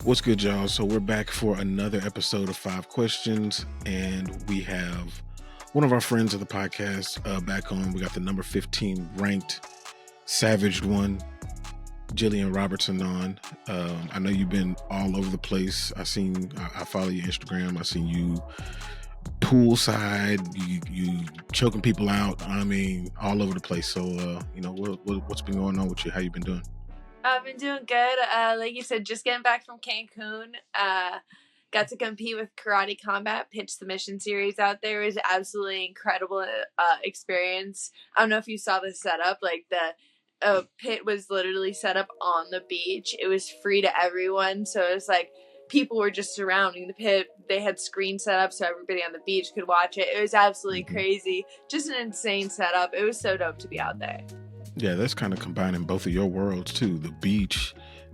What's good, y'all? So we're back for another episode of 5 Questions, and we have one of our friends of the podcast back on. We got the number 15 ranked savaged one, Gillian Robertson, on. I know you've been all over the place. I follow your Instagram. I seen you poolside, you choking people out. I mean, all over the place. So, what's been going on with you? How you been doing? I've been doing good. Like you said, just getting back from Cancun. Got to compete with Karate Combat Pitch Submission Series out there. It was absolutely incredible experience. I don't know if you saw the setup. Like the pit was literally set up on the beach. It was free to everyone. So it was like people were just surrounding the pit. They had screens set up so everybody on the beach could watch it. It was absolutely crazy. Just an insane setup. It was so dope to be out there. Yeah, that's kind of combining both of your worlds too, the beach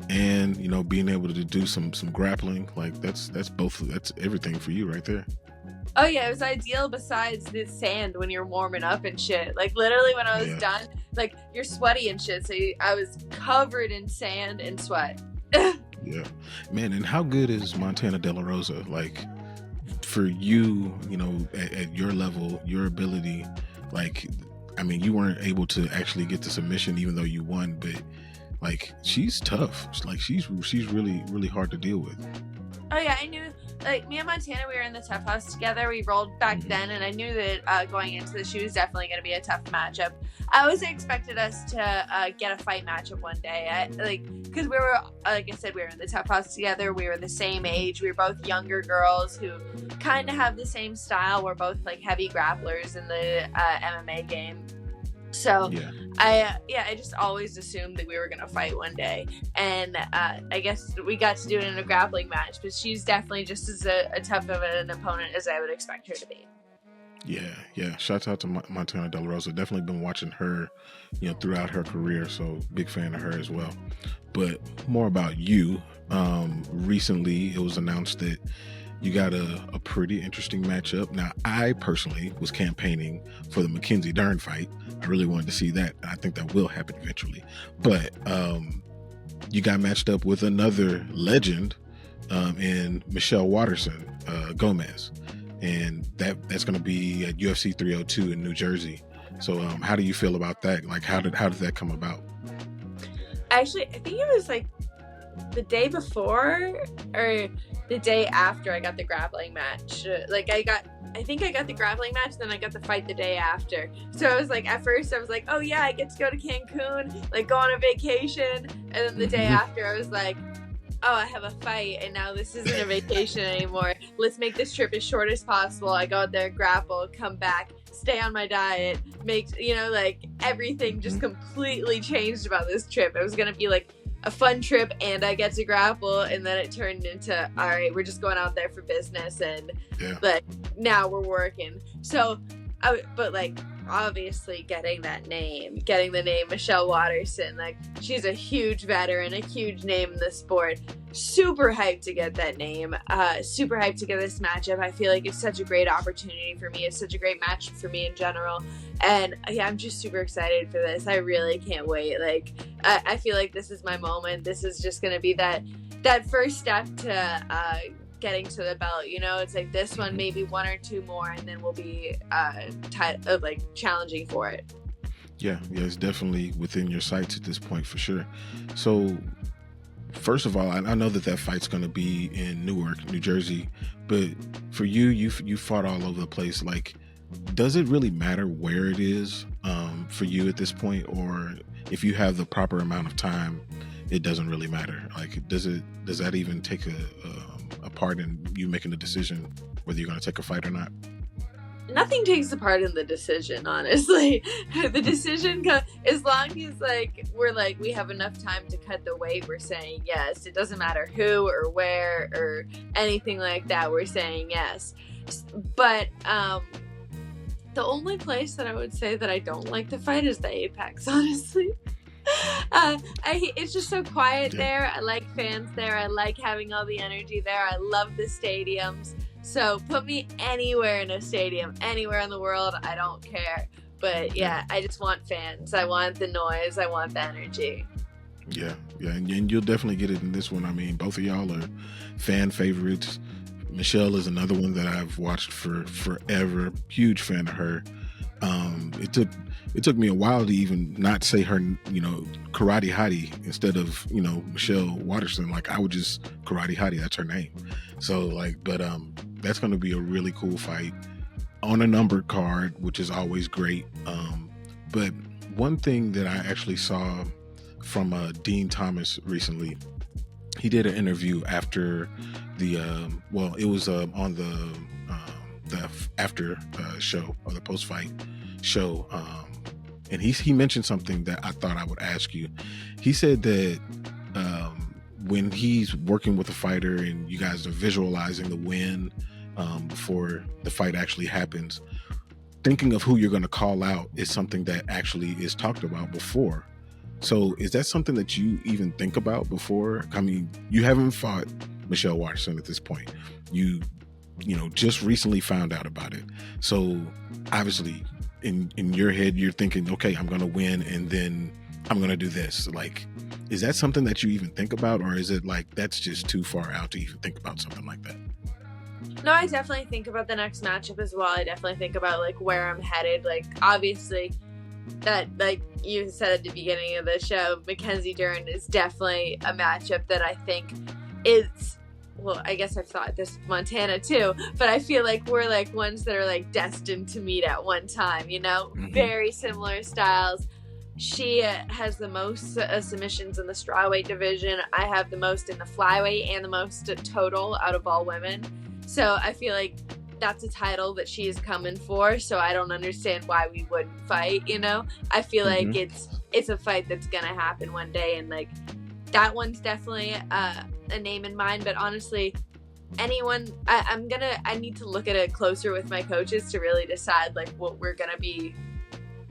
and, being able to do some grappling. Like that's everything for you right there. Oh yeah, it was ideal besides the sand when you're warming up and shit. Like literally when I was done, like you're sweaty and shit. So I was covered in sand and sweat. Yeah, man. And how good is Montana De La Rosa? Like for you, at your level, your ability, like, I mean, you weren't able to actually get the submission even though you won, but like she's tough. Like she's really, really hard to deal with. Oh yeah, I knew. Like me and Montana, we were in the Tough House together. We rolled back then, and I knew that going into this, she was definitely going to be a tough matchup. I always expected us to get a fight matchup one day. Because we were, like I said, we were in the Tough House together. We were the same age. We were both younger girls who kind of have the same style. We're both like heavy grapplers in the MMA game. So I just always assumed that we were gonna fight one day, and I guess we got to do it in a grappling match. But she's definitely just as a tough of an opponent as I would expect her to be. Yeah. Shouts out to Montana De La Rosa. Definitely been watching her, throughout her career. So big fan of her as well. But more about you. Recently, it was announced that you got a pretty interesting matchup. Now, I personally was campaigning for the Mackenzie Dern fight. I really wanted to see that. I think that will happen eventually. But you got matched up with another legend in Michelle Waterson-Gomez. And that's going to be at UFC 302 in New Jersey. So how do you feel about that? Like, how did that come about? Actually, I think it was like the day before or the day after I got the grappling match. I think I got the grappling match, then I got the fight the day after. So I was like, at first I was like, oh yeah, I get to go to Cancun, like go on a vacation. And then the day after I was like, oh, I have a fight and now this isn't a vacation anymore. Let's make this trip as short as possible. I go out there, grapple, come back, stay on my diet, everything just completely changed about this trip. It was going to be like a fun trip and I get to grapple, and then it turned into, all right, we're just going out there for business, and now we're working. So obviously getting the name Michelle Waterson, like she's a huge veteran, a huge name in the sport. Super hyped to get that name, super hyped to get this matchup. I feel like it's such a great opportunity for me. It's such a great match for me in general. And yeah, I'm just super excited for this. I really can't wait. Like, I feel like this is my moment. This is just going to be that first step to getting to the belt. It's like this one, maybe one or two more, and then we'll be challenging for it. Yeah, it's definitely within your sights at this point for sure. So first of all, I know that fight's going to be in Newark, New Jersey, but for you fought all over the place. Like, does it really matter where it is for you at this point, or if you have the proper amount of time, it doesn't really matter? Like, does that even take a part in you making a decision whether you're going to take a fight or not? Nothing takes a part in the decision, honestly. The decision, as long as we have enough time to cut the weight, we're saying yes. It doesn't matter who or where or anything like that, we're saying yes. But the only place that I would say that I don't like to fight is the Apex, honestly. It's just so quiet there. I like fans there. I like having all the energy there. I love the stadiums. So put me anywhere in a stadium, anywhere in the world, I don't care. But yeah, I just want fans. I want the noise. I want the energy. Yeah, yeah, and you'll definitely get it in this one. I mean, both of y'all are fan favorites. Michelle is another one that I've watched for forever. Huge fan of her. It took me a while to even not say her, Karate Hottie instead of, Michelle Waterson. Like I would just Karate Hottie. That's her name. So but that's going to be a really cool fight on a numbered card, which is always great. But one thing that I actually saw from Dean Thomas recently, he did an interview after the it was on the after show or the post fight show, and he mentioned something that I thought I would ask you. He said that when he's working with a fighter and you guys are visualizing the win before the fight actually happens, thinking of who you're going to call out is something that actually is talked about before. So is that something that you even think about before? I mean, you haven't fought Michelle Waterson at this point. You just recently found out about it. So obviously in your head, you're thinking, okay, I'm going to win and then I'm going to do this. Like, is that something that you even think about, or is it like that's just too far out to even think about something like that? No, I definitely think about the next matchup as well. I definitely think about like where I'm headed. Like obviously that, like you said at the beginning of the show, Mackenzie Dern is definitely a matchup that I think is, well, I guess I've thought this with Montana too, but I feel like we're like ones that are like destined to meet at one time, very similar styles. She has the most submissions in the strawweight division. I have the most in the flyweight and the most total out of all women. So I feel like that's a title that she is coming for. So I don't understand why we wouldn't fight, I feel like it's a fight that's going to happen one day. And like that one's definitely a name in mind. But honestly, anyone, I need to look at it closer with my coaches to really decide like what we're going to be.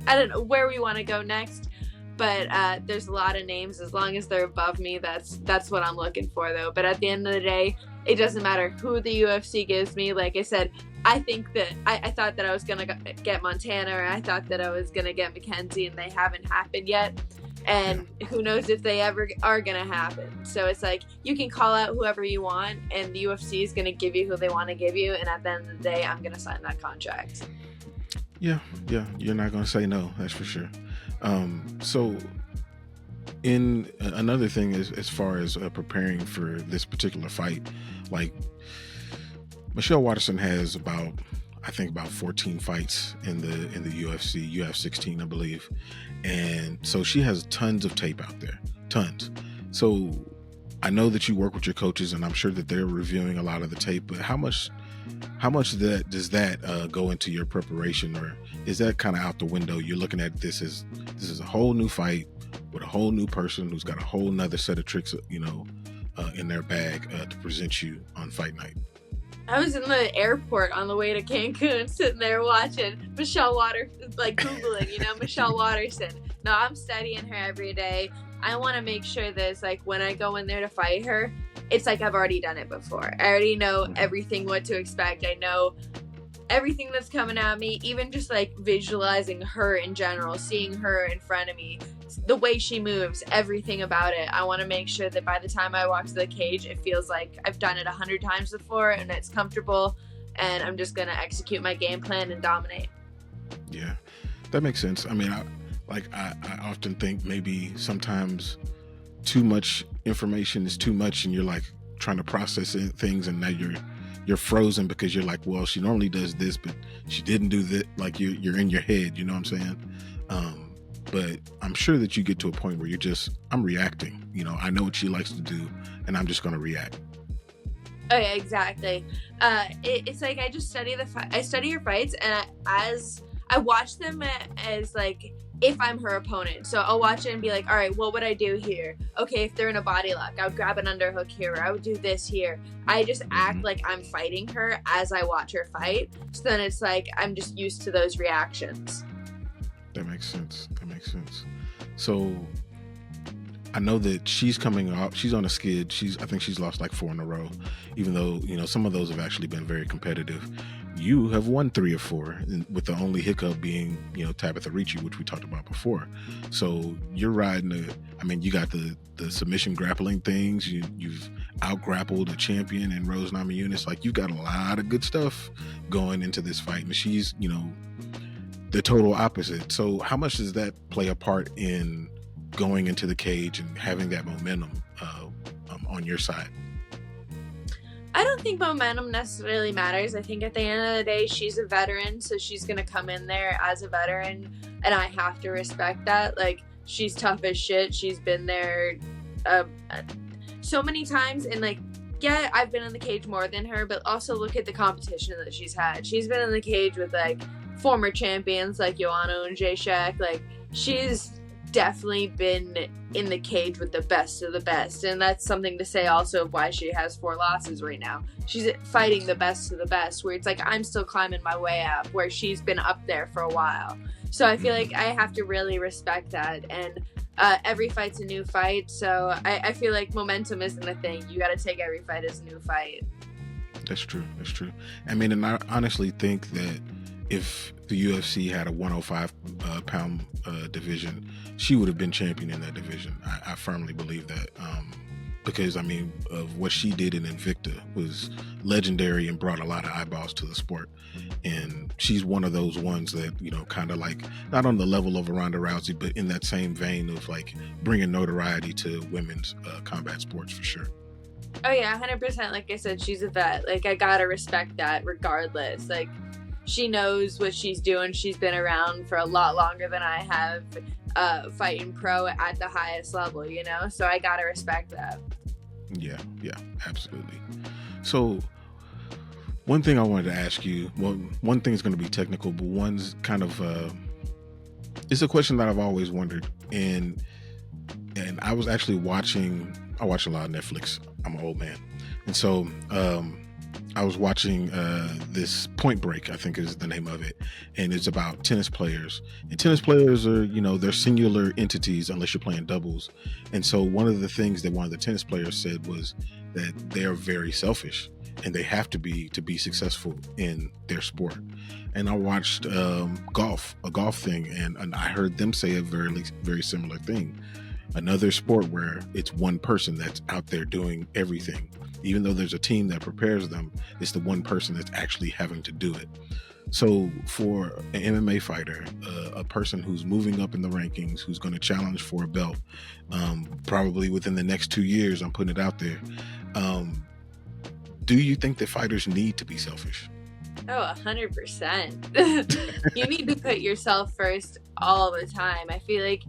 I don't know where we want to go next, but there's a lot of names. As long as they're above me, that's what I'm looking for, though. But at the end of the day, it doesn't matter who the UFC gives me. Like I said, I think that I thought that I was going to get Montana, or I thought that I was going to get Mackenzie, and they haven't happened yet. And who knows if they ever are going to happen. So it's like you can call out whoever you want, and the UFC is going to give you who they want to give you. And at the end of the day, I'm going to sign that contract. Yeah, you're not going to say no, that's for sure. So in another thing is, as far as preparing for this particular fight, like Michelle Waterson has about 14 fights in the UFC. You have 16, I believe. And so she has tons of tape out there, tons. So I know that you work with your coaches, and I'm sure that they're reviewing a lot of the tape, but how much does that go into your preparation, or is that kind of out the window? You're looking at this is a whole new fight with a whole new person who's got a whole nother set of tricks, in their bag to present you on fight night. I was in the airport on the way to Cancun, sitting there watching Michelle Waterson, like Googling, Michelle Waterson. No, I'm studying her every day. I want to make sure that it's like when I go in there to fight her, it's like I've already done it before. I already know everything, what to expect. I know everything that's coming at me, even just like visualizing her in general, seeing her in front of me, the way she moves, everything about it. I want to make sure that by the time I walk to the cage, it feels like I've done it 100 times before and it's comfortable, and I'm just going to execute my game plan and dominate. Yeah, that makes sense. I mean, I often think maybe sometimes too much information is too much, and you're like trying to process things, and now you're frozen because you're like, well, she normally does this, but she didn't do that. Like you're in your head, you know what I'm saying? But I'm sure that you get to a point where I'm reacting. I know what she likes to do, and I'm just going to react. Oh yeah, exactly. It's like I just study I study her fights, and as I watch them as like if I'm her opponent. So I'll watch it and be like, all right, what would I do here? Okay, if they're in a body lock, I would grab an underhook here, or I would do this here. I just act like I'm fighting her as I watch her fight. So then it's like I'm just used to those reactions. That makes sense. So I know that she's coming up. She's on a skid. I think she's lost like 4 in a row, even though, some of those have actually been very competitive. you have won 3 or 4, with the only hiccup being, Tabitha Ricci, which we talked about before. So you're riding you got the submission grappling things. You've out-grappled a champion in Rose Namajunas. Like, you've got a lot of good stuff going into this fight, and she's, the total opposite. So how much does that play a part in going into the cage and having that momentum on your side? I don't think momentum necessarily matters. I think at the end of the day, she's a veteran, so she's going to come in there as a veteran, and I have to respect that. Like, she's tough as shit. She's been there so many times, and like, yeah, I've been in the cage more than her, but also look at the competition that she's had. She's been in the cage with like former champions like Joanna and Jacek. Like, she's definitely been in the cage with the best of the best, and that's something to say also of why she has 4 losses right now. She's fighting the best of the best, where it's like, I'm still climbing my way up, where she's been up there for a while. So I feel like I have to really respect that, and every fight's a new fight, so I feel like momentum isn't a thing. You got to take every fight as a new fight. That's true. I mean, and I honestly think that if the UFC had a 105 pound division, she would have been champion in that division. I firmly believe that, because of what she did in Invicta was legendary and brought a lot of eyeballs to the sport. And she's one of those ones that, kind of like, not on the level of a Ronda Rousey, but in that same vein of like bringing notoriety to women's combat sports for sure. Oh yeah, 100%. Like I said, she's a vet. Like, I gotta respect that regardless. Like, she knows what she's doing. She's been around for a lot longer than I have, fighting pro at the highest level, so I gotta respect that. Yeah, absolutely. So one thing I wanted to ask you, well, one thing is going to be technical, but one's kind of it's a question that I've always wondered, and I was actually I watch a lot of Netflix. I'm an old man, and so I was watching this Point Break, I think is the name of it, and it's about tennis players. And tennis players are, they're singular entities unless you're playing doubles. And so one of the things that one of the tennis players said was that they're very selfish, and they have to be successful in their sport. And I watched a golf thing, and I heard them say a very, very similar thing. Another sport where it's one person that's out there doing everything. Even though there's a team that prepares them, it's the one person that's actually having to do it. So for an MMA fighter, a person who's moving up in the rankings, who's going to challenge for a belt, probably within the next 2 years, I'm putting it out there. Do you think that fighters need to be selfish? Oh, 100%. You need to put yourself first all the time. I feel like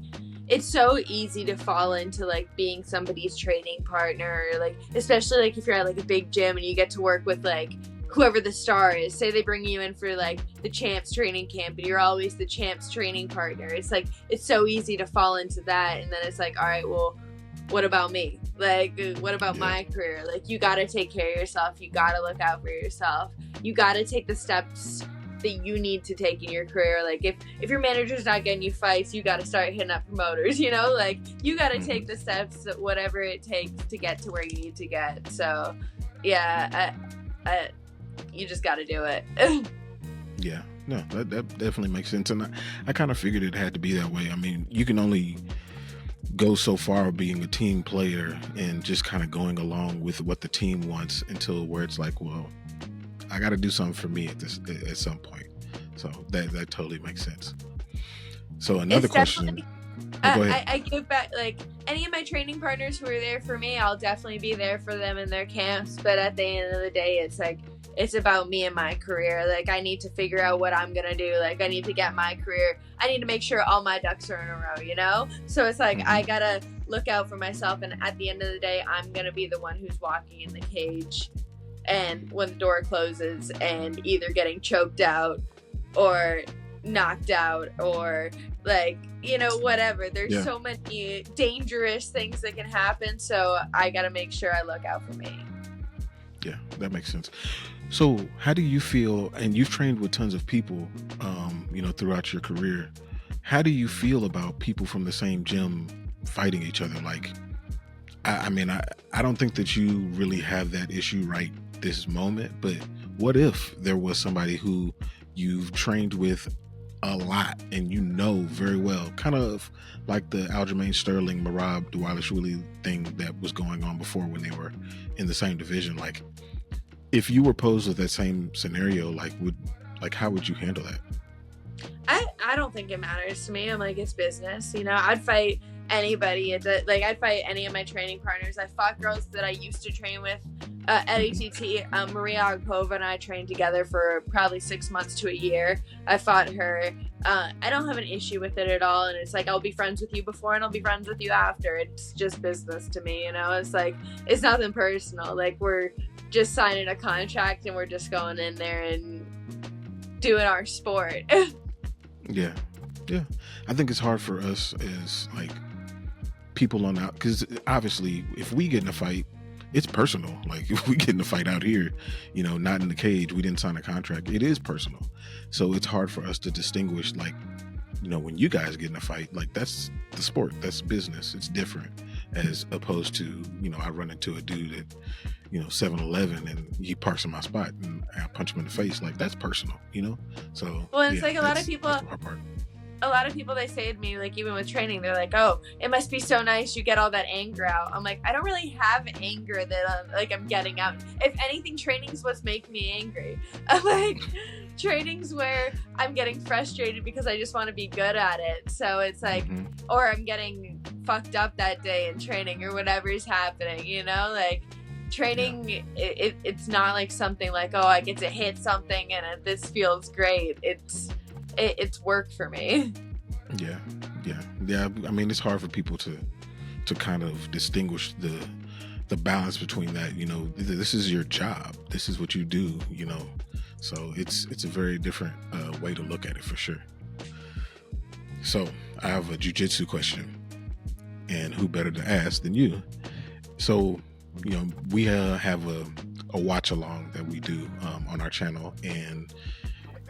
it's so easy to fall into like being somebody's training partner, like especially like if you're at like a big gym and you get to work with like whoever the star is. Say they bring you in for like the champs training camp and you're always the champs training partner. It's like, it's so easy to fall into that, and then it's like, all right, well, what about me? Like, what about my career? Like, you got to take care of yourself. You got to look out for yourself. You got to take the steps that you need to take in your career. Like, if your manager's not getting you fights, you got to start hitting up promoters, like you got to take the steps, whatever it takes to get to where you need to get. So yeah, you just got to do it. Yeah, no, that definitely makes sense. And I kind of figured it had to be that way. I mean, you can only go so far being a team player and just kind of going along with what the team wants until where it's like, well, I got to do something for me at some point. So that totally makes sense. So another question. Go ahead. I give back, like, any of my training partners who are there for me, I'll definitely be there for them in their camps. But at the end of the day, it's like, it's about me and my career. Like, I need to figure out what I'm going to do. Like, I need to get my career. I need to make sure all my ducks are in a row, So it's like, I got to look out for myself. And at the end of the day, I'm going to be the one who's walking in the cage. And when the door closes and either getting choked out or knocked out or like, whatever. There's so many dangerous things that can happen. So I got to make sure I look out for me. Yeah, that makes sense. So how do you feel, and you've trained with tons of people, throughout your career, how do you feel about people from the same gym fighting each other? Like, I mean, I don't think that you really have that issue right this moment, but what if there was somebody who you've trained with a lot and you know very well, kind of like the Aljamain Sterling, Merab Dvalishvili thing that was going on before when they were in the same division. Like, if you were posed with that same scenario, how would you handle that? I don't think it matters to me. I'm like, it's business, you know. I'd fight anybody. I'd fight any of my training partners. I fought girls that I used to train with at ATT. Maria Agpova and I trained together for probably 6 months to a year. I fought her. I don't have an issue with it at all. And it's like, I'll be friends with you before and I'll be friends with you after. It's just business to me, you know. It's like, it's nothing personal. Like, we're just signing a contract and we're just going in there and doing our sport. Yeah. I think it's hard for us as like people on out, because obviously if we get in a fight, it's personal. Like, if we get in a fight out here, you know, not in the cage, we didn't sign a contract, it is personal. So it's hard for us to distinguish, like, you know, when you guys get in a fight, like, that's the sport, that's business, it's different, as opposed to, you know, I run into a dude at, you know, 7-Eleven and he parks in my spot and I punch him in the face. Like, that's personal, you know? So, well, it's like a lot of people, they say to me, like, even with training, they're like, oh, it must be so nice you get all that anger out. I'm like, I don't really have anger that I'm getting out. If anything, training's what's making me angry. I'm like, training's where I'm getting frustrated because I just want to be good at it. So it's like, or I'm getting fucked up that day in training or whatever is happening, you know? Like, training, it's not like something like, oh, I get to hit something and this feels great. It's work for me. Yeah. I mean, it's hard for people to kind of distinguish the balance between that. You know, this is your job, this is what you do, you know. So it's a very different way to look at it, for sure. So I have a jiu-jitsu question, and who better to ask than you? So, you know, we have a watch along that we do on our channel, and,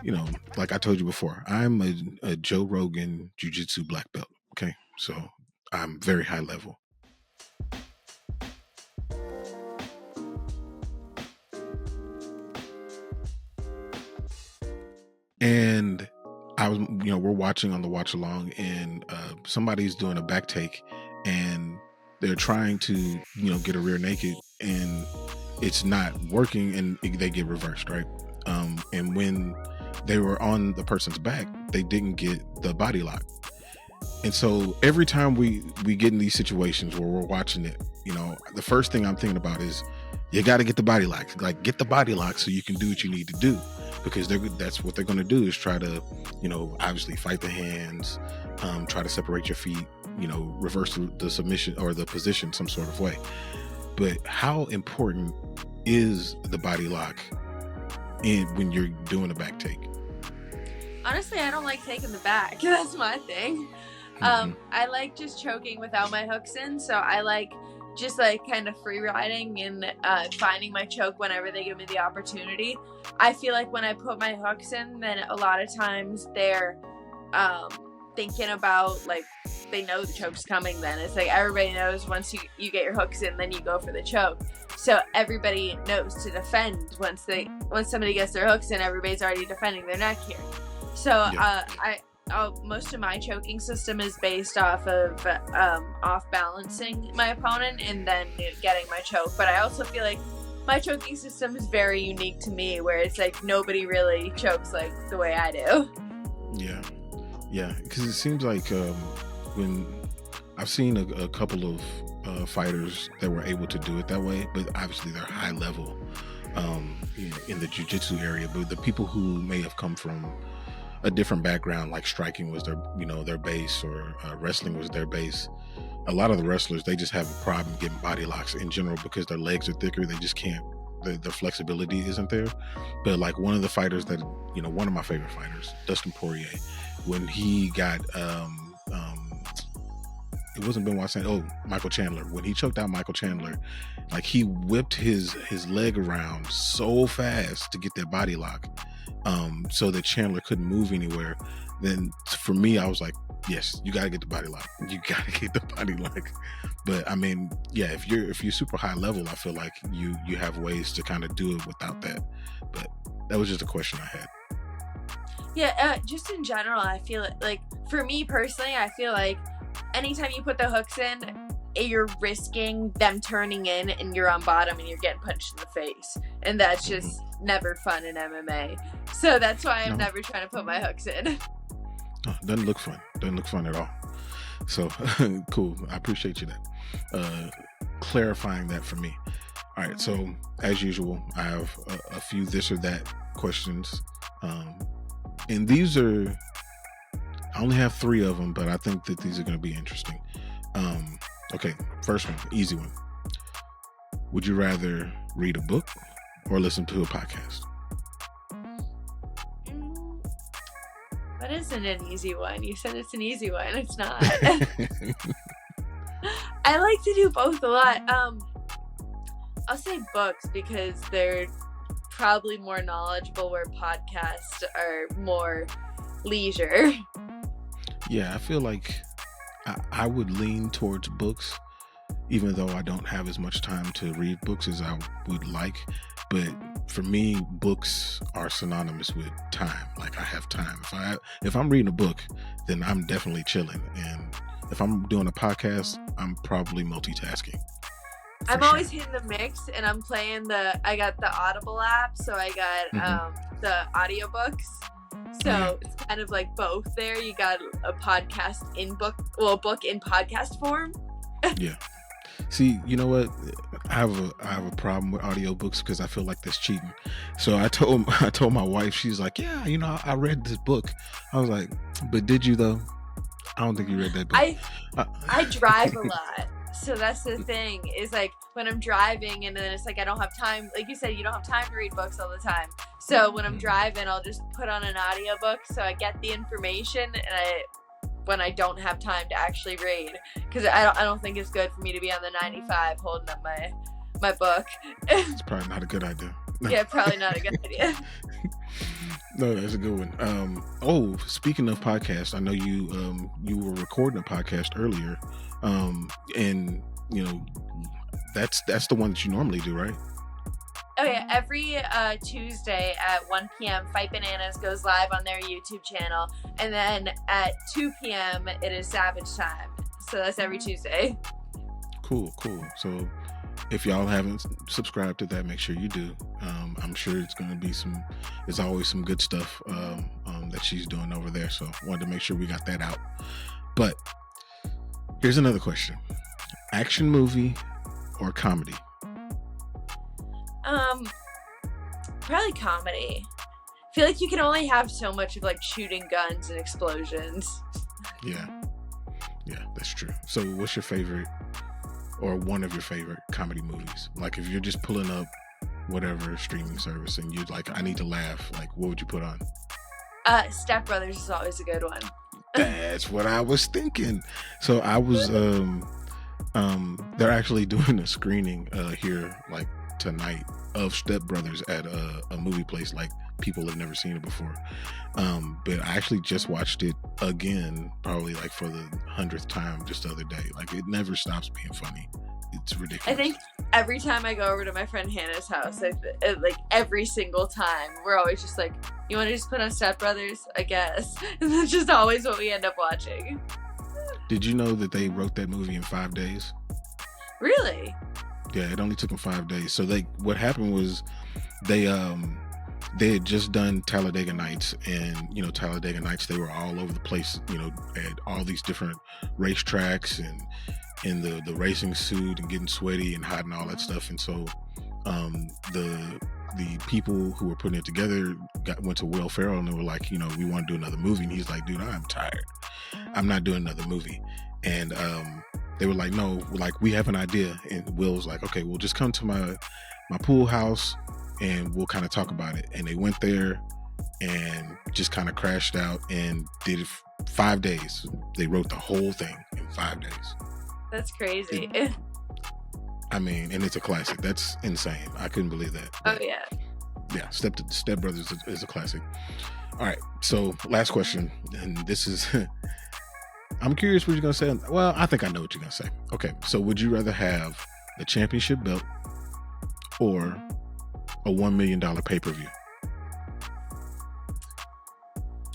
you know, like I told you before, I'm a Joe Rogan jiu-jitsu black belt. Okay, so I'm very high level. And I was, you know, we're watching on the watch along, and somebody's doing a back take, and they're trying to, you know, get a rear naked, and it's not working, and they get reversed, right? And when they were on the person's back, they didn't get the body lock. And so every time we get in these situations where we're watching it, you know, the first thing I'm thinking about is, you got to get the body lock. Like, get the body lock so you can do what you need to do, because that's what they're going to do, is try to, you know, obviously fight the hands, try to separate your feet, you know, reverse the submission or the position some sort of way. But how important is the body lock when you're doing a back take? Honestly, I don't like taking the back. That's my thing. I like just choking without my hooks in. So I like just like kind of free riding and finding my choke whenever they give me the opportunity. I feel like when I put my hooks in, then a lot of times they're thinking about, like, they know the choke's coming. Then it's like everybody knows once you get your hooks in, then you go for the choke. So everybody knows to defend once somebody gets their hooks in. Everybody's already defending their neck here. So most of my choking system is based off of off balancing my opponent and then getting my choke. But I also feel like my choking system is very unique to me, where it's like nobody really chokes like the way I do. Yeah, because it seems like when I've seen a couple of fighters that were able to do it that way, but obviously they're high level in the jiu-jitsu area. But the people who may have come from a different background, like striking was their base, or wrestling was their base, a lot of the wrestlers, they just have a problem getting body locks in general because their legs are thicker. They just can't, the flexibility isn't there. But like one of the fighters that, you know, one of my favorite fighters, Dustin Poirier, when he got it wasn't Benoit Saint, Michael Chandler, when he choked out Michael Chandler, like he whipped his leg around so fast to get that body lock, so that Chandler couldn't move anywhere, then for me, I was like, yes, you got to get the body lock. You got to get the body lock. But I mean, yeah, if you're super high level, I feel like you have ways to kind of do it without that. But that was just a question I had. Yeah, just in general, I feel like for me personally, I feel like anytime you put the hooks in, you're risking them turning in and you're on bottom and you're getting punched in the face. And that's just never fun in MMA. So that's why I'm never trying to put my hooks in. Oh, doesn't look fun. Doesn't look fun at all. So cool. I appreciate you clarifying that for me. All right. So as usual, I have a few this or that questions. And these are, I only have 3 of them, but I think that these are going to be interesting. Okay, first one, easy one. Would you rather read a book or listen to a podcast? That isn't an easy one. You said it's an easy one. It's not. I like to do both a lot. I'll say books because they're probably more knowledgeable, where podcasts are more leisure. Yeah, I feel like I would lean towards books, even though I don't have as much time to read books as I would like. But for me, books are synonymous with time. Like, I have time. If I'm reading a book, then I'm definitely chilling. And if I'm doing a podcast, I'm probably multitasking. I'm always hitting the mix, and I'm playing I got the Audible app, so I got the audiobooks. So it's kind of like both there. You got a podcast in book, well, a book in podcast form. Yeah. See, you know what? I have a problem with audiobooks because I feel like that's cheating. So I told my wife, she's like, yeah, I read this book. I was like, but did you though? I don't think you read that book. I drive a lot. So that's the thing, is like when I'm driving and then it's like I don't have time, like you said, you don't have time to read books all the time. So when I'm driving, I'll just put on an audiobook so I get the information when I don't have time to actually read, because I don't think it's good for me to be on the 95 holding up my book. It's probably not a good idea. Yeah, probably not a good idea. No, that's a good one. Speaking of podcasts, I know you were recording a podcast earlier, and that's the one that you normally do, right? Oh yeah, every Tuesday at 1 p.m. Fight Bananas goes live on their YouTube channel, and then at 2 p.m. it is Savage Time. So that's every Tuesday. Cool. So if y'all haven't subscribed to that, make sure you do. I'm sure it's going to be it's always some good stuff that she's doing over there. So wanted to make sure we got that out. But here's another question: action movie or comedy? Probably comedy. I feel like you can only have so much of like shooting guns and explosions. Yeah, that's true. So what's your favorite, or one of your favorite comedy movies? Like, if you're just pulling up whatever streaming service and you're like, I need to laugh, like, what would you put on? Step Brothers is always a good one. That's what I was thinking. So I was they're actually doing a screening here like tonight of Step Brothers at a movie place. Like, people have never seen it before, but I actually just watched it again, probably like for the 100th time just the other day. Like, it never stops being funny. It's ridiculous. I think every time I go over to my friend Hannah's house, like every single time, we're always just like, you want to just put on Step Brothers? I guess. And that's just always what we end up watching. Did you know that they wrote that movie in 5 days? Really? Yeah, it only took them 5 days. So what happened was they had just done Talladega Nights, and Talladega Nights, they were all over the place, at all these different racetracks and in the racing suit and getting sweaty and hot and all that stuff. And so the people who were putting it together went to Will Ferrell and they were like, we want to do another movie. And he's like, dude, I'm tired. I'm not doing another movie. And they were like, no, like, we have an idea. And Will was like, okay, well, just come to my pool house and we'll kind of talk about it. And they went there and just kind of crashed out and did it 5 days. They wrote the whole thing in 5 days. That's crazy. And it's a classic. That's insane. I couldn't believe that. Oh yeah. Yeah, Step Brothers is a classic. All right. So last question, and this is, I'm curious what you're gonna say. Well, I think I know what you're gonna say. Okay. So would you rather have the championship belt or a $1 million pay-per-view,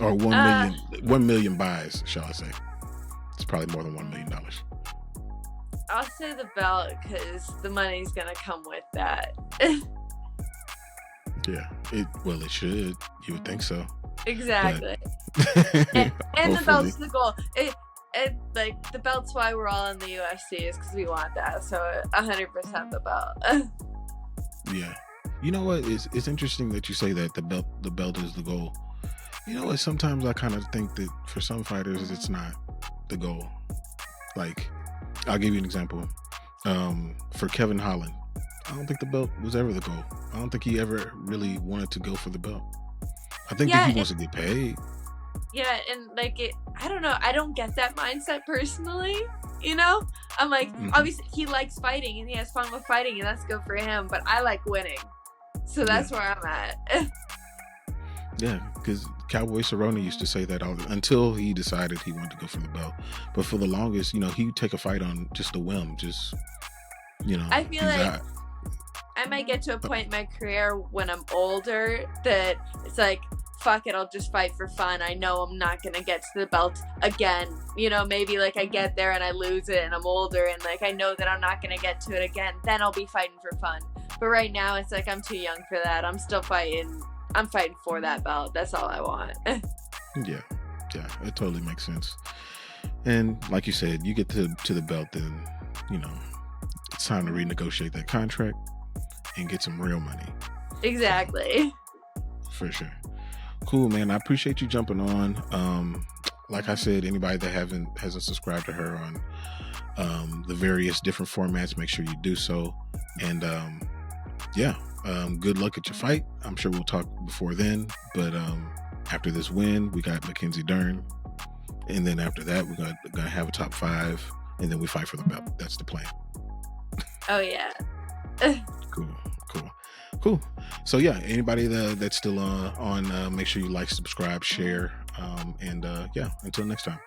or 1 million buys, shall I say? It's probably more than $1 million. I'll say the belt because the money's gonna come with that. Yeah. It should. You would think so. Exactly. But And the hopefully. belt's the goal. Like the belt's why we're all in the UFC is because we want that. So 100% the belt. Yeah. You know what? It's interesting that you say that the belt is the goal. You know what? Sometimes I kind of think that for some fighters it's not the goal. Like, I'll give you an example. For Kevin Holland, I don't think the belt was ever the goal. I don't think he ever really wanted to go for the belt. I think that he wants to get paid. Yeah, and like I don't know. I don't get that mindset personally. You know, I'm like, obviously he likes fighting and he has fun with fighting, and that's good for him. But I like winning, so that's where I'm at. Yeah, because Cowboy Cerrone used to say that until he decided he wanted to go for the belt. But for the longest, he would take a fight on just a whim. Just, I feel like I might get to a point in my career when I'm older that it's like, fuck it, I'll just fight for fun. I know I'm not gonna get to the belt again. Maybe like I get there and I lose it and I'm older and like I know that I'm not gonna get to it again. Then I'll be fighting for fun. But right now it's like I'm too young for that. I'm still fighting. I'm fighting for that belt. That's all I want. Yeah, it totally makes sense. And like you said, you get to the belt, then it's time to renegotiate that contract and get some real money. Exactly. For sure. Cool, man. I appreciate you jumping on. Like I said, anybody that hasn't subscribed to her on the various different formats, make sure you do so. And good luck at your fight. I'm sure we'll talk before then, but after this win, we got Mackenzie Dern, and then after that, we're gonna have a top 5, and then we fight for the belt. That's the plan. Oh yeah. Cool. So yeah, anybody that's still on, make sure you like, subscribe, share, and until next time.